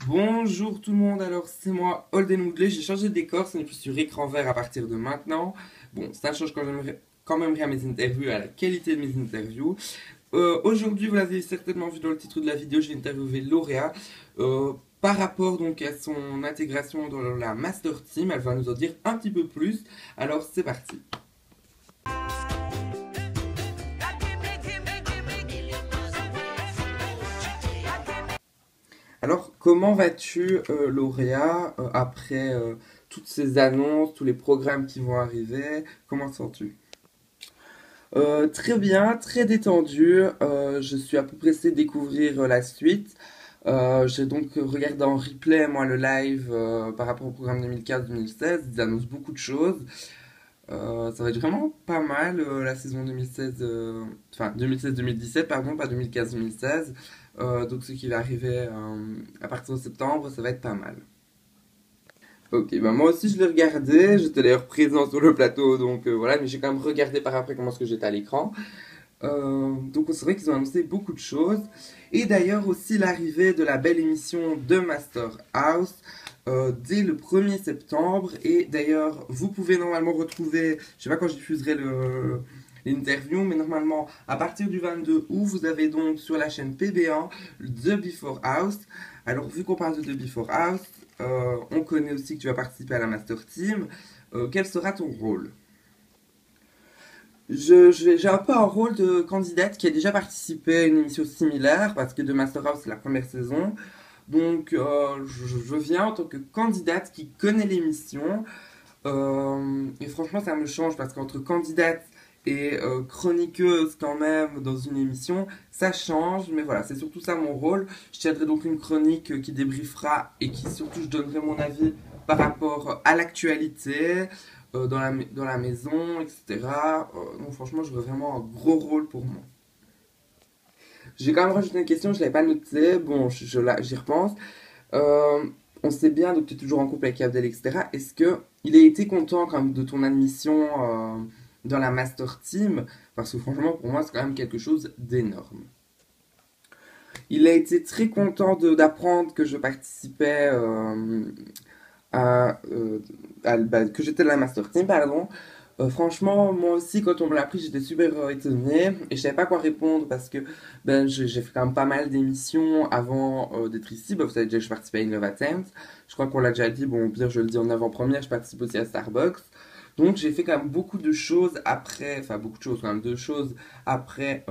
Bonjour tout le monde, alors c'est moi Holden Woodley, j'ai changé de décor, ce n'est plus sur écran vert à partir de maintenant. Bon, ça change quand même rien à mes interviews et à la qualité de mes interviews. Aujourd'hui, vous l'avez certainement vu dans le titre de la vidéo, j'ai interviewé Lauréat par rapport donc à son intégration dans la Master Team. Elle va nous en dire un petit peu plus, alors c'est parti. Alors, comment vas-tu, Lauréat, après toutes ces annonces, tous les programmes qui vont arriver? Comment te sens-tu? Très bien, très détendu. Je suis un peu pressé de découvrir la suite. J'ai donc regardé en replay, moi, le live par rapport au programme 2015-2016. Ils annoncent beaucoup de choses. Ça va être vraiment pas mal la saison 2016, enfin 2016-2017, pardon, pas 2015-2016. Donc ce qui va arriver à partir de septembre, ça va être pas mal. Ok, bah moi aussi je l'ai regardé, j'étais d'ailleurs présent sur le plateau, donc voilà, mais j'ai quand même regardé par après comment est-ce que j'étais à l'écran. Donc c'est vrai qu'ils ont annoncé beaucoup de choses. Et d'ailleurs aussi l'arrivée de la belle émission de Master House dès le 1er septembre. Et d'ailleurs, vous pouvez normalement retrouver, je sais pas quand je diffuserai l'interview, mais normalement à partir du 22 août, vous avez donc sur la chaîne PB1 The Before House. Alors vu qu'on parle de The Before House, on connaît aussi que tu vas participer à la Master Team. Quel sera ton rôle? J'ai un peu un rôle de candidate qui a déjà participé à une émission similaire parce que de Master House c'est la première saison. Donc je viens en tant que candidate qui connaît l'émission. Et franchement ça me change parce qu'entre candidate et chroniqueuse quand même dans une émission, ça change. Mais voilà, c'est surtout ça mon rôle. Je tiendrai donc une chronique qui débriefera et qui surtout je donnerai mon avis par rapport à l'actualité, dans la maison, etc. Donc franchement, je veux vraiment un gros rôle pour moi. J'ai quand même rajouté une question, je ne l'avais pas notée. Bon, j'y repense. Euh, on sait bien, donc tu es toujours en couple avec Abdel, etc. Est-ce que il a été content quand même de ton admission dans la Master Team? Parce que franchement, pour moi, c'est quand même quelque chose d'énorme. Il a été très content d'apprendre que je participais à, bah, que j'étais dans la Master Team, pardon. Franchement, moi aussi, quand on me l'a appris, j'étais super étonnée et je savais pas quoi répondre parce que ben, j'ai fait quand même pas mal d'émissions avant d'être ici. Ben, vous savez déjà que je participais à In Love Attempt. Je crois qu'on l'a déjà dit, bon, au pire, je le dis en avant-première, je participe aussi à Starbucks. Donc, j'ai fait quand même beaucoup de choses après, enfin, beaucoup de choses, quand même deux choses après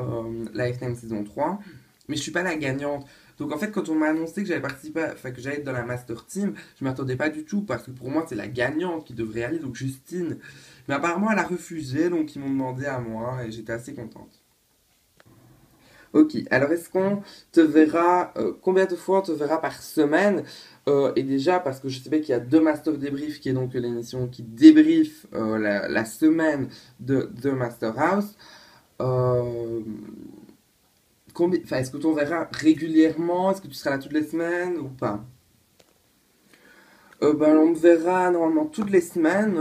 Lifetime saison 3. Mais je suis pas la gagnante. Donc en fait, quand on m'a annoncé que j'allais participer, enfin que j'allais être dans la Master Team, je m'attendais pas du tout parce que pour moi c'est la gagnante qui devrait aller, donc Justine. Mais apparemment elle a refusé, donc ils m'ont demandé à moi et j'étais assez contente. Ok, alors est-ce qu'on te verra, combien de fois on te verra par semaine? Et déjà, parce que je sais pas qu'il y a deux Master Débrief, qui est donc l'émission qui débriefe la semaine de Master House. Euh, enfin, est-ce que tu en verras régulièrement? Est-ce que tu seras là toutes les semaines ou pas? Ben, on me verra normalement toutes les semaines,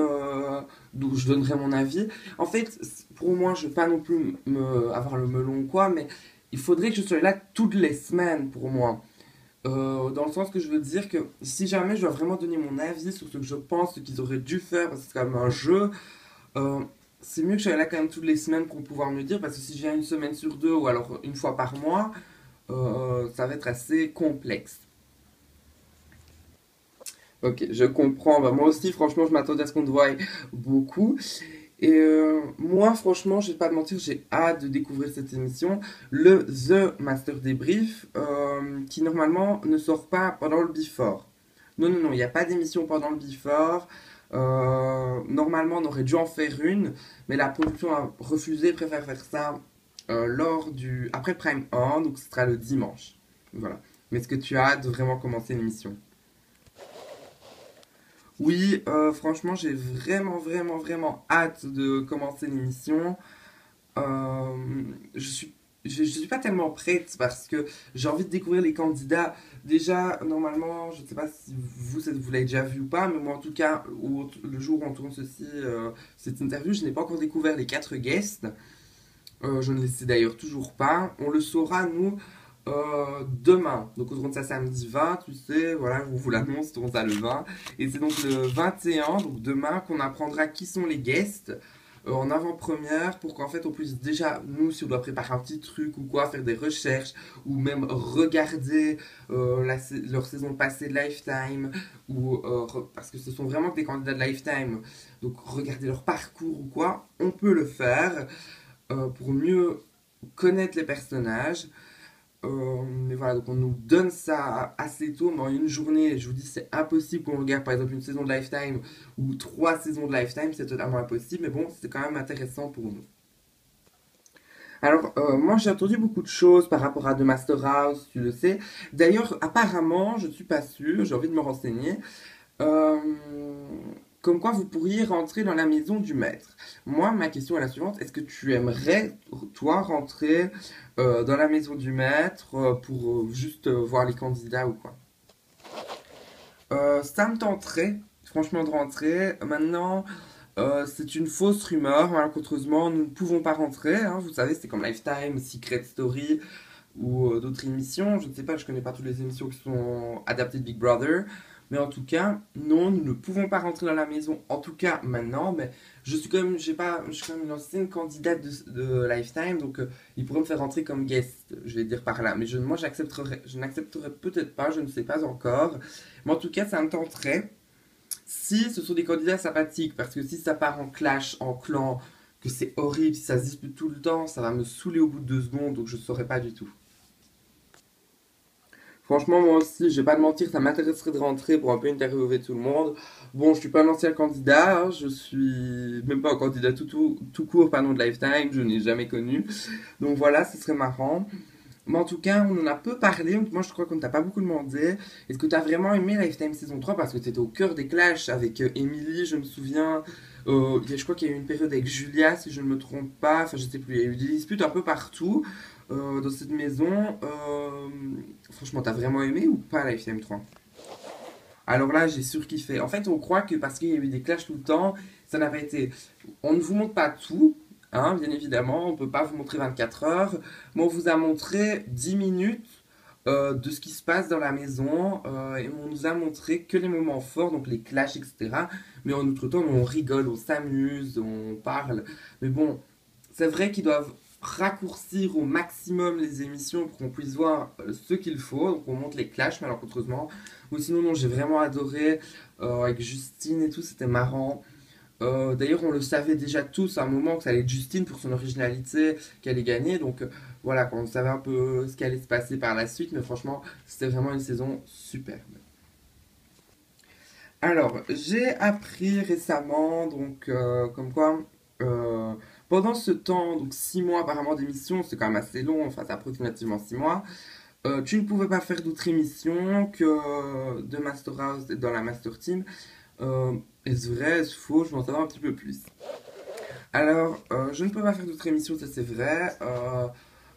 d'où je donnerai mon avis. En fait, pour moi, je ne veux pas non plus avoir le melon ou quoi, mais il faudrait que je sois là toutes les semaines pour moi. Dans le sens que je veux dire que si jamais je dois vraiment donner mon avis sur ce que je pense, ce qu'ils auraient dû faire, parce que c'est quand même un jeu, euh, c'est mieux que je sois là quand même toutes les semaines pour pouvoir me dire, parce que si je viens une semaine sur deux ou alors une fois par mois, ça va être assez complexe. Ok, je comprends. Bah, moi aussi, franchement, je m'attendais à ce qu'on te voie beaucoup. Et moi, franchement, je vais pas te mentir, j'ai hâte de découvrir cette émission, le The Master Débrief, qui normalement ne sort pas pendant le Before. Non, non, non, il n'y a pas d'émission pendant le Before. Normalement, on aurait dû en faire une, mais la production a refusé, préfère faire ça après le Prime On, donc ce sera le dimanche. Voilà. Mais est-ce que tu as hâte de vraiment commencer l'émission? Oui, franchement, j'ai vraiment, vraiment, vraiment hâte de commencer l'émission. Euh, je suis pas tellement prête parce que j'ai envie de découvrir les candidats. Déjà, normalement, je ne sais pas si vous l'avez déjà vu ou pas, mais moi, en tout cas, le jour où on tourne cette interview, je n'ai pas encore découvert les quatre guests. Je ne les sais d'ailleurs toujours pas. On le saura, nous, demain. Donc on tourne ça samedi 20, tu sais, voilà, on vous l'annonce, on tourne ça le 20. Et c'est donc le 21, donc demain, qu'on apprendra qui sont les guests en avant-première pour qu'en fait on puisse déjà, nous, si on doit préparer un petit truc ou quoi, faire des recherches ou même regarder leur saison passée de Lifetime ou parce que ce sont vraiment que des candidats de Lifetime, donc regarder leur parcours ou quoi, on peut le faire pour mieux connaître les personnages. Mais voilà, donc on nous donne ça assez tôt, mais en une journée, je vous dis, c'est impossible qu'on regarde par exemple une saison de Lifetime ou 3 saisons de Lifetime, c'est totalement impossible, mais bon, c'est quand même intéressant pour nous. Alors, moi j'ai entendu beaucoup de choses par rapport à The Master House, tu le sais. D'ailleurs, apparemment, je ne suis pas sûre, j'ai envie de me renseigner. Euh, Comme quoi vous pourriez rentrer dans la maison du maître. Moi, ma question est la suivante. Est-ce que tu aimerais, toi, rentrer dans la maison du maître pour juste voir les candidats ou quoi? Ça me tenterait, franchement, de rentrer. Maintenant, c'est une fausse rumeur. Malheureusement, nous ne pouvons pas rentrer, hein. Vous savez, c'est comme Lifetime, Secret Story ou d'autres émissions. Je ne sais pas, je connais pas toutes les émissions qui sont adaptées de Big Brother. Mais en tout cas, non, nous ne pouvons pas rentrer dans la maison. En tout cas, maintenant, mais je suis quand même, j'ai pas, je suis quand même une ancienne candidate de Lifetime, donc ils pourraient me faire rentrer comme guest, je vais dire par là. Mais moi, je n'accepterai peut-être pas, je ne sais pas encore. Mais en tout cas, ça me tenterait si ce sont des candidats sympathiques, parce que si ça part en clash, en clan, que c'est horrible, si ça se dispute tout le temps, ça va me saouler au bout de 2 secondes, donc je ne saurais pas du tout. Franchement, moi aussi, je vais pas te mentir, ça m'intéresserait de rentrer pour un peu interviewer tout le monde. Bon, je suis pas un ancien candidat, hein, je suis même pas un candidat tout court, pardon, de Lifetime, je n'ai jamais connu. Donc voilà, ce serait marrant. Mais en tout cas, on en a peu parlé, donc moi je crois qu'on ne t'a pas beaucoup demandé. Est-ce que tu as vraiment aimé Lifetime saison 3 parce que tu étais au cœur des clashs avec Emily, je me souviens. Je crois qu'il y a eu une période avec Julia, si je ne me trompe pas. Enfin, je sais plus, il y a eu des disputes un peu partout dans cette maison. Franchement, t'as vraiment aimé ou pas Lifetime 3? Alors là, j'ai surkiffé. En fait, on croit que parce qu'il y a eu des clashs tout le temps, ça n'a pas été. On ne vous montre pas tout, hein, bien évidemment. On ne peut pas vous montrer 24 heures. Mais on vous a montré 10 minutes de ce qui se passe dans la maison. Et on nous a montré que les moments forts, donc les clashs, etc. Mais en outre temps, on rigole, on s'amuse, on parle. Mais bon, c'est vrai qu'ils doivent raccourcir au maximum les émissions pour qu'on puisse voir ce qu'il faut. Donc on monte les clashs malencontreusement. Ou sinon non, j'ai vraiment adoré avec Justine et tout, c'était marrant. D'ailleurs, on le savait déjà tous à un moment que ça allait être Justine pour son originalité qui allait gagner. Donc voilà, on savait un peu ce qui allait se passer par la suite. Mais franchement, c'était vraiment une saison superbe. Alors, j'ai appris récemment, donc, comme quoi, euh, pendant ce temps, donc 6 mois apparemment d'émission, c'est quand même assez long, enfin, c'est approximativement 6 mois, tu ne pouvais pas faire d'autres émissions que de Master House dans la Master Team. Est-ce vrai, est-ce faux? Je veux en savoir un petit peu plus. Alors, je ne peux pas faire d'autres émissions, ça c'est vrai.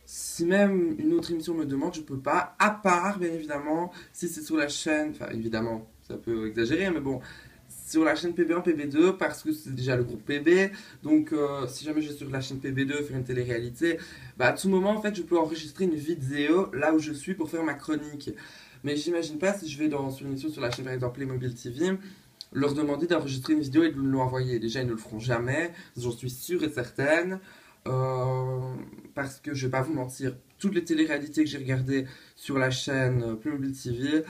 Si même une autre émission me demande, je peux pas, à part, bien évidemment, si c'est sur la chaîne, enfin évidemment, ça peut exagérer, mais bon, sur la chaîne PB1, PB2, parce que c'est déjà le groupe PB, donc si jamais je vais sur la chaîne PB2 faire une télé-réalité, bah à tout moment, en fait, je peux enregistrer une vidéo là où je suis pour faire ma chronique. Mais j'imagine pas si je vais sur une émission sur la chaîne, par exemple, Playmobil TV, leur demander d'enregistrer une vidéo et de me l'envoyer. Déjà, ils ne le feront jamais, j'en suis sûre et certaine. Euh, Parce que je vais pas vous mentir, toutes les téléréalités que j'ai regardées sur la chaîne Playmobil TV,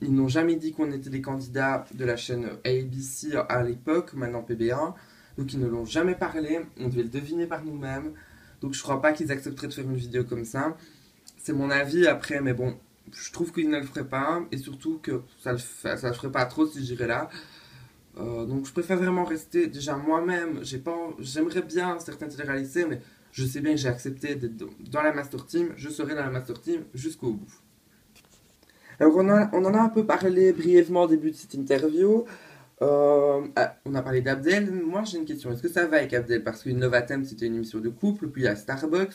ils n'ont jamais dit qu'on était des candidats de la chaîne ABC à l'époque, maintenant PB1. Donc ils ne l'ont jamais parlé, on devait le deviner par nous-mêmes. Donc je crois pas qu'ils accepteraient de faire une vidéo comme ça. C'est mon avis après, mais bon, je trouve qu'ils ne le feraient pas. Et surtout que ça le ferait pas trop si j'irais là. Donc je préfère vraiment rester déjà moi-même. J'aimerais bien certaines télé-réalités, mais je sais bien que j'ai accepté d'être dans la Master Team. Je serai dans la Master Team jusqu'au bout. Alors on en a un peu parlé brièvement au début de cette interview. On a parlé d'Abdel. Moi j'ai une question. Est-ce que ça va avec Abdel? Parce qu'une Novatem c'était une émission de couple, puis il y a Starbucks.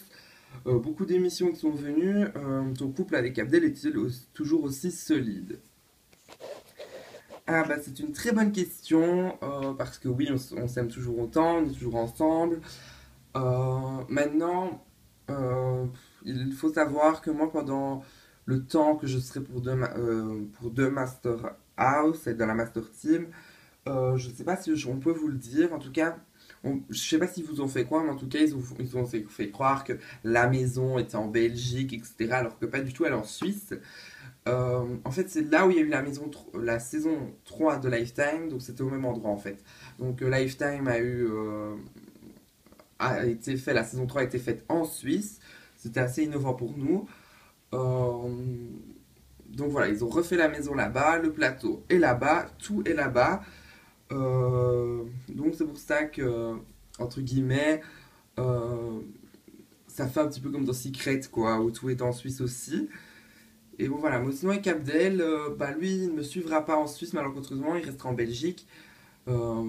Beaucoup d'émissions qui sont venues. Ton couple avec Abdel est-il toujours aussi solide? Ah bah c'est une très bonne question parce que oui on s'aime toujours autant, on est toujours ensemble. Maintenant, il faut savoir que moi, pendant le temps que je serai pour deux Master House et dans la Master Team, je sais pas si on peut vous le dire. En tout cas, je sais pas s'ils vous ont fait croire, mais en tout cas, ils ont fait croire que la maison était en Belgique, etc. Alors que pas du tout, elle est en Suisse. En fait, c'est là où il y a eu la saison 3 de Lifetime, donc c'était au même endroit en fait. Donc Lifetime a été fait, la saison 3 a été faite en Suisse. C'était assez innovant pour nous. Euh, donc voilà, ils ont refait la maison là-bas, le plateau est là-bas, tout est là-bas. Donc c'est pour ça que, entre guillemets, euh, ça fait un petit peu comme dans Secret, quoi, où tout est en Suisse aussi. Et bon voilà, moi sinon avec Abdel, bah lui il ne me suivra pas en Suisse malencontreusement, il restera en Belgique. Euh,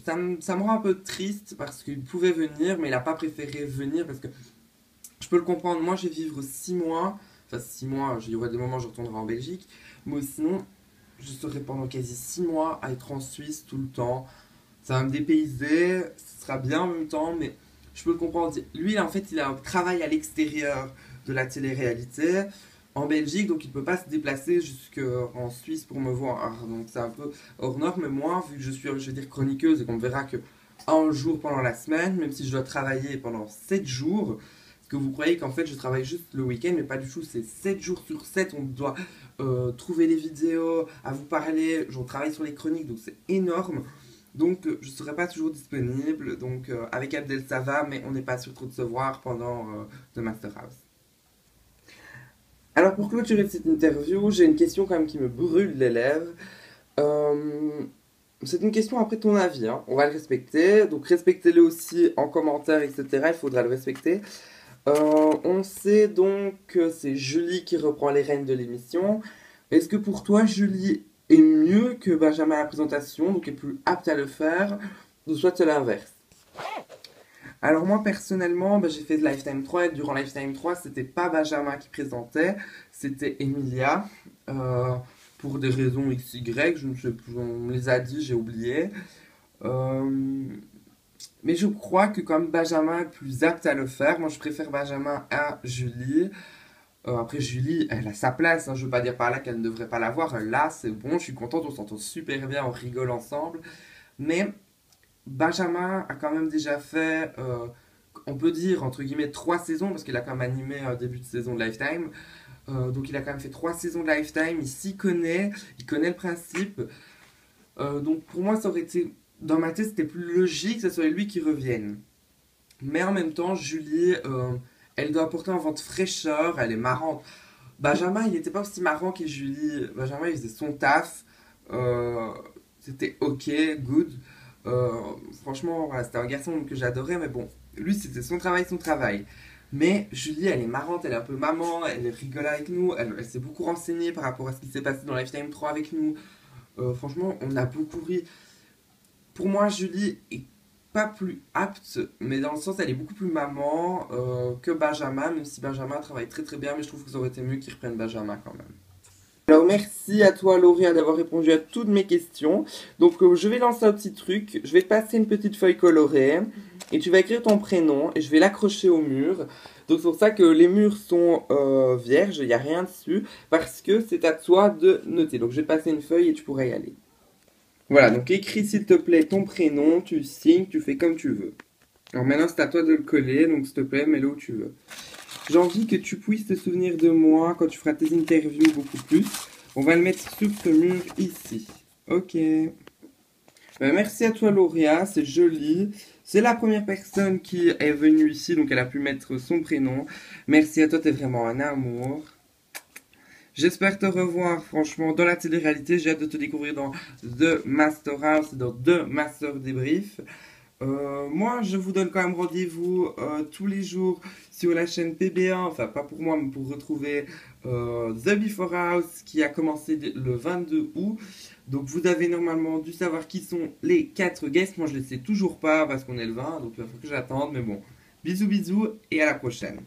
ça me rend un peu triste parce qu'il pouvait venir, mais il n'a pas préféré venir parce que je peux le comprendre. Moi je vais vivre 6 mois, enfin 6 mois, il y aura des moments où je retournerai en Belgique, mais sinon je serai pendant quasi 6 mois à être en Suisse tout le temps. Ça va me dépayser, ce sera bien en même temps, mais je peux le comprendre. Lui, en fait, il a un travail à l'extérieur de la télé-réalité en Belgique, donc il ne peut pas se déplacer jusqu'en Suisse pour me voir. Donc c'est un peu hors norme, mais moi, vu que je suis, je vais dire, chroniqueuse et qu'on me verra que un jour pendant la semaine, même si je dois travailler pendant 7 jours, est-ce que vous croyez qu'en fait je travaille juste le week-end, mais pas du tout, c'est 7 jours sur 7, on doit trouver les vidéos, à vous parler, j'en travaille sur les chroniques, donc c'est énorme. Donc je ne serai pas toujours disponible. Donc avec Abdel ça va, mais on n'est pas sûr trop de se voir pendant The Master House. Alors pour clôturer cette interview, j'ai une question quand même qui me brûle les lèvres. Euh, c'est une question après ton avis, hein. On va le respecter. Donc respectez-le aussi en commentaire, etc. Il faudra le respecter. On sait donc que c'est Julie qui reprend les rênes de l'émission. Est-ce que pour toi, Julie est mieux que Benjamin à la présentation, donc est plus apte à le faire, ou soit c'est l'inverse? Alors moi personnellement, bah, j'ai fait de Lifetime 3 et durant Lifetime 3, c'était pas Benjamin qui présentait, c'était Emilia. euh, pour des raisons XY, je ne sais plus, on me les a dit, j'ai oublié. Euh, mais je crois que comme Benjamin est plus apte à le faire, moi je préfère Benjamin à Julie. Après Julie, elle a sa place, hein, je veux pas dire par là qu'elle ne devrait pas l'avoir, elle l'a, c'est bon, je suis contente, on s'entend super bien, on rigole ensemble. Mais Benjamin a quand même déjà fait, on peut dire, entre guillemets, 3 saisons, parce qu'il a quand même animé un début de saison de Lifetime. Donc il a quand même fait 3 saisons de Lifetime, il s'y connaît, il connaît le principe. Donc pour moi, ça aurait été, dans ma tête, c'était plus logique que ce soit lui qui revienne. Mais en même temps, Julie, elle doit apporter un vent de fraîcheur, elle est marrante. Benjamin, il n'était pas aussi marrant que Julie. Benjamin, il faisait son taf. Euh, C'était ok, good. Euh, Franchement, voilà, c'était un garçon que j'adorais, mais bon, lui, c'était son travail, son travail. Mais Julie, elle est marrante, elle est un peu maman, elle rigole avec nous, elle s'est beaucoup renseignée par rapport à ce qui s'est passé dans Lifetime 3 avec nous. Franchement, on a beaucoup ri. Pour moi, Julie est pas plus apte, mais dans le sens, elle est beaucoup plus maman que Benjamin, même si Benjamin travaille très très bien, mais je trouve que ça aurait été mieux qu'il reprenne Benjamin quand même. Alors merci à toi Lauria d'avoir répondu à toutes mes questions. Donc je vais lancer un petit truc, je vais te passer une petite feuille colorée et tu vas écrire ton prénom et je vais l'accrocher au mur. Donc c'est pour ça que les murs sont vierges, il n'y a rien dessus parce que c'est à toi de noter. Donc je vais te passer une feuille et tu pourras y aller. Voilà, donc écris s'il te plaît ton prénom, tu signes, tu fais comme tu veux. Alors maintenant c'est à toi de le coller, donc s'il te plaît mets-le où tu veux. J'ai envie que tu puisses te souvenir de moi quand tu feras tes interviews beaucoup plus. On va le mettre sur ce mur ici. Ok. Merci à toi Lauria, c'est joli. C'est la première personne qui est venue ici, donc elle a pu mettre son prénom. Merci à toi, t'es vraiment un amour. J'espère te revoir, franchement, dans la télé-réalité. J'ai hâte de te découvrir dans The Master House, dans The Master Débrief. Moi, je vous donne quand même rendez-vous tous les jours sur la chaîne PB1, enfin pas pour moi, mais pour retrouver The Before House qui a commencé le 22 août. Donc vous avez normalement dû savoir qui sont les 4 guests. Moi, je ne les sais toujours pas parce qu'on est le 20, donc il va falloir que j'attende. Mais bon, bisous bisous et à la prochaine.